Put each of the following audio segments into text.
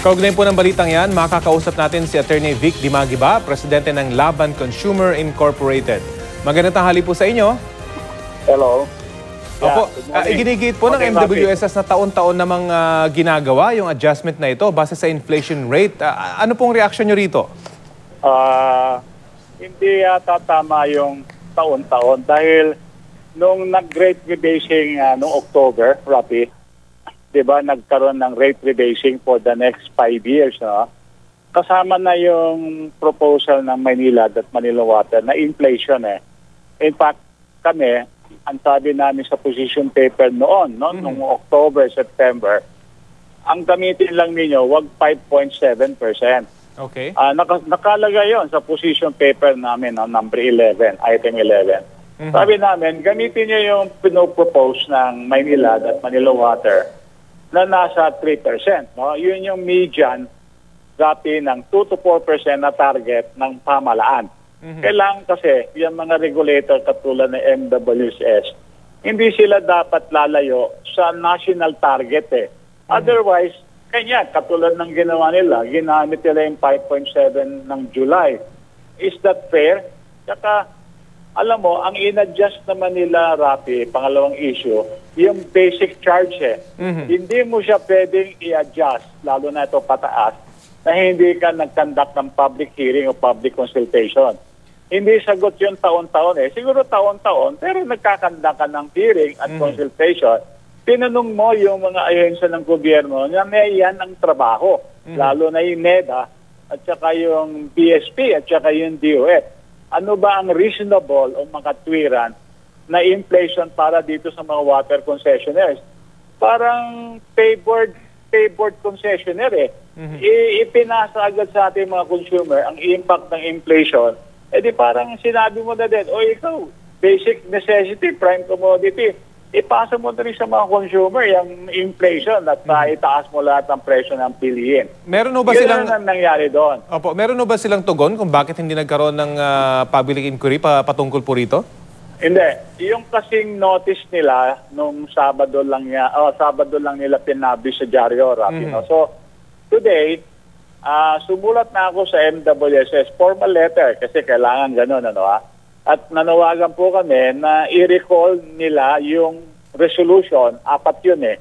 Kaugnay po ng balitang yan, makakausap natin si Attorney Vic Dimagiba, Presidente ng Laban Consumer Incorporated. Magandang tanghali po sa inyo. Hello. Opo, iginigit po ng MWSS na taon-taon namang ginagawa yung adjustment na ito base sa inflation rate. Ano pong reaksyon nyo rito? Hindi yata tama yung taon-taon dahil nung nag-rate rebasing noong October, Rapi, di ba, nagkaroon ng rate rebasing for the next 5 years. No? Kasama na yung proposal ng Maynilad at Manila Water na inflation. In fact, kami, ang sabi namin sa position paper noon, noong October, September, ang gamitin lang ninyo, wag 5.7%. Okay. Nakalagay yon sa position paper namin, number 11, item 11. Sabi namin, gamitin nyo yung pinopropose ng Maynilad at Manila Water na nasa 3%. No? Yun yung median dati ng 2 to 4% na target ng pamalaan. Kailangan kasi yung mga regulator katulad ng MWSS, hindi sila dapat lalayo sa national target. Otherwise, kanya katulad ng ginawa nila, ginamit nila yung 5.7 ng July. Is that fair? Saka, alam mo, ang in-adjust naman nila, Rapi, pangalawang issue, yung basic charge. Hindi mo siya pwedeng i-adjust, lalo na ito pataas, na hindi ka nag-conduct ng public hearing o public consultation. Hindi sagot yun taon-taon. Siguro taon-taon, pero nagkakandak ka ng hearing at consultation. Tinanong mo yung mga ahensya ng gobyerno na may yan ang trabaho, lalo na yung NEDA at saka yung PSP at saka yung DOF. Ano ba ang reasonable o makatwiran na inflation para dito sa mga water concessionaires? Parang favored concessionaire. Ipinasa agad sa ating mga consumer ang impact ng inflation. Di parang sinabi mo na din, ikaw, basic necessity, prime commodity, ipasa mo na rin sa mga consumer yung inflation at itaas mo lahat ng presyo ng bilihin. Meron ba silang ang nangyari doon? Opo, meron ba silang tugon kung bakit hindi nagkaroon ng public inquiry patungkol po rito? Hindi. Yung kasing notice nila nung Sabado lang nila pinablish sa dyaryo, Rapi. So, today, sumulat na ako sa MWSS formal letter kasi kailangan gano'n, At nanawagan po kami na i-recall nila yung resolution, 4 yun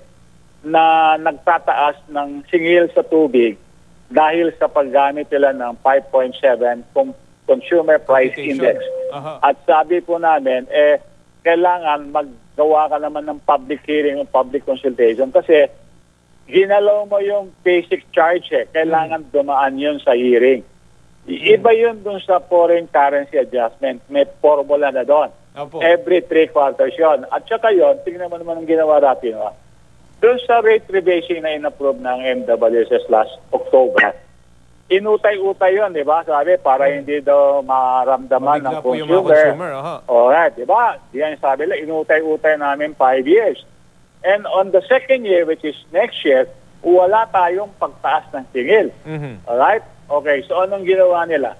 na nagtataas ng singil sa tubig dahil sa paggamit nila ng 5.7 Consumer Price Index. At sabi po namin, kailangan maggawa ka naman ng public hearing o public consultation kasi ginalaw mo yung basic charge. Kailangan dumaan yun sa hearing. Iba yun dun sa foreign currency adjustment. May formula na doon. Every 3 quarters yun. At saka yun, tingnan mo naman ang ginawa natin. Doon sa rate rebasing na in-approve ng MWSS last October, inutay-utay yun, di ba? Sabi, para hindi daw maramdaman ng consumer. Alright, di ba? Diyan sabi lang, inutay-utay namin 5 years. And on the second year, which is next year, wala tayong pagtaas ng singil. Alright? Okay, so anong ginawa nila?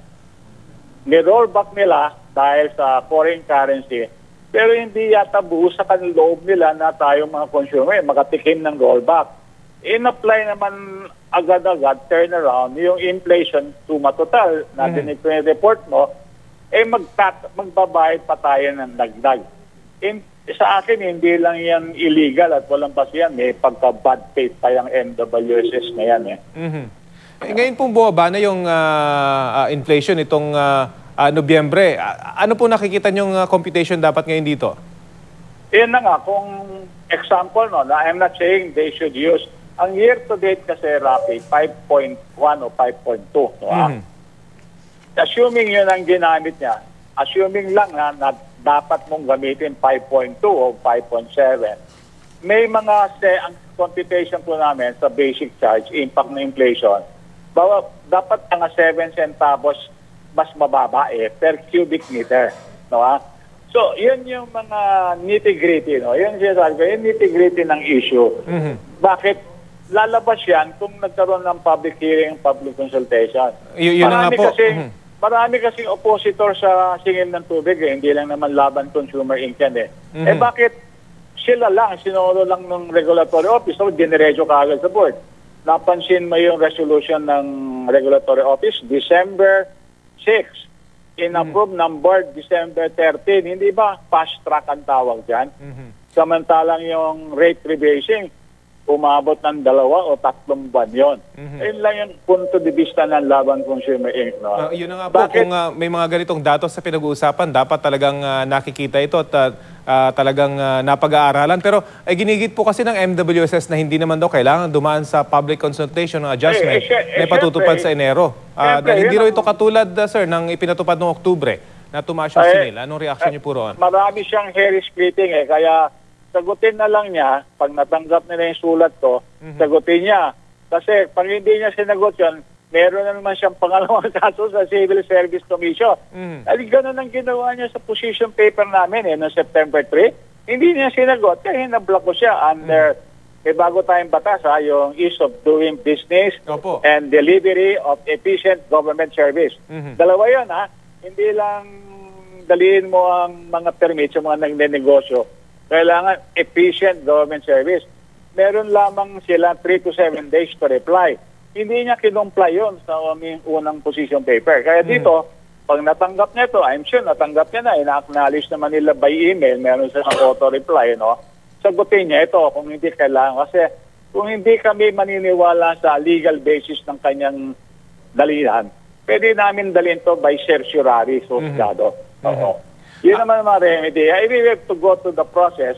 Ni-rollback nila dahil sa foreign currency, pero hindi yata buhos sa kaniloob nila na tayong mga consumer makatikim ng rollback. In-apply naman agad-agad, turnaround, yung inflation total na report mo, magbabayad pa tayo ng dagdag. Sa akin, hindi lang yan illegal at walang basihan. May pagka-bad faith pa yung MWSS na yan. Ngayon pong bumaba na yung inflation itong Nobyembre. Ano po nakikita niyong computation dapat ngayon dito? Yan na nga, kung example, I'm not saying they should use. Ang year-to-date kasi, Rapi, 5.1 o 5.2. Assuming yun ang ginamit niya, assuming lang na dapat mong gamitin 5.2 o 5.7, may mga ang computation po namin sa basic charge, impact ng inflation, dapat nga 7 centavos mas mababa per cubic meter. So, yun yung mga nitty-gritty. Yun siya sabi ko, yung nitty-gritty ng issue. Bakit lalabas yan kung nagkaroon ng public hearing, public consultation? Marami kasing oppositor sa singil ng tubig. Hindi lang naman Laban Consumer Inc. Bakit sila lang, sinolo lang ng regulatory office, so dinerecho ka agad sa board? napansin mo yung resolution ng Regulatory Office, December 6. In-approve ng board December 13. Hindi ba fast track ang tawag dyan? Samantalang yung rate rebasing, umabot ng 2 o 3 buwan yun. Ayun lang yung punto de vista ng Laban Consumer Inc. No? Yun na nga po, kung may mga ganitong datos sa pinag-uusapan, dapat talagang nakikita ito at talagang napag-aaralan. Pero ginigit po kasi ng MWSS na hindi naman daw kailangan dumaan sa public consultation ng adjustment na ipatutupad sa Enero. Dahil hindi raw ito katulad, sir, ng ipinatupad noong Oktubre na tumaas yung singil. Anong reaction niyo po roon? Marami siyang hair splitting kaya sagutin na lang niya, pag natanggap nila yung sulat ko, sagutin niya. Kasi pag hindi niya sinagot yun, meron na naman siyang pangalawang kaso sa Civil Service Commission. At gano'n ang ginawa niya sa position paper namin noong September 3. Hindi niya sinagot, kaya hinablock ko siya under, may bago tayong batas, yung ease of doing business and delivery of efficient government service. Dalawa yun, hindi lang daliin mo ang mga permits, yung mga nagnenegosyo. Kailangan efficient government service. Meron lamang sila 3 to 7 days to reply. Hindi niya kinumply yun sa aming unang position paper. Kaya dito, pag natanggap niya ito, I'm sure natanggap niya na, ina-acknowledge naman nila by email, meron silang auto-reply, sagutin niya ito kung hindi kailangan. Kasi kung hindi kami maniniwala sa legal basis ng kanyang dalihan, pwede namin dalhin to by certiorari, susgado. Yun naman ang mga remedy. If we have to go to the process,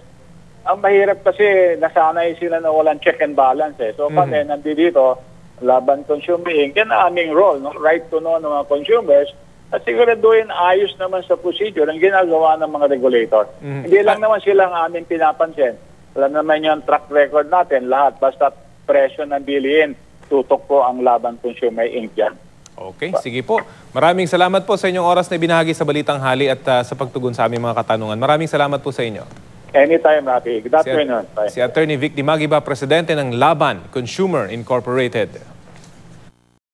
ang mahirap kasi nasanay sila na walang check and balance. So kami nandito, Laban Consumer Inc. Yan ang aming role, right to know ng mga consumers at siguraduhin ayos naman sa procedure ang ginagawa ng mga regulator. Hindi lang naman sila ang aming pinapansin. Alam naman yung track record natin, lahat. Basta presyo ng bilihin, tutok po ang Laban Consumer Inc. yan. Okay, sige po. Maraming salamat po sa inyong oras na binahagi sa Balitang Hali at sa pagtugon sa aming mga katanungan. Maraming salamat po sa inyo. Anytime, Rafi. Good afternoon. Si Attorney Vic Dimagiba, Presidente ng Laban Consumer Incorporated.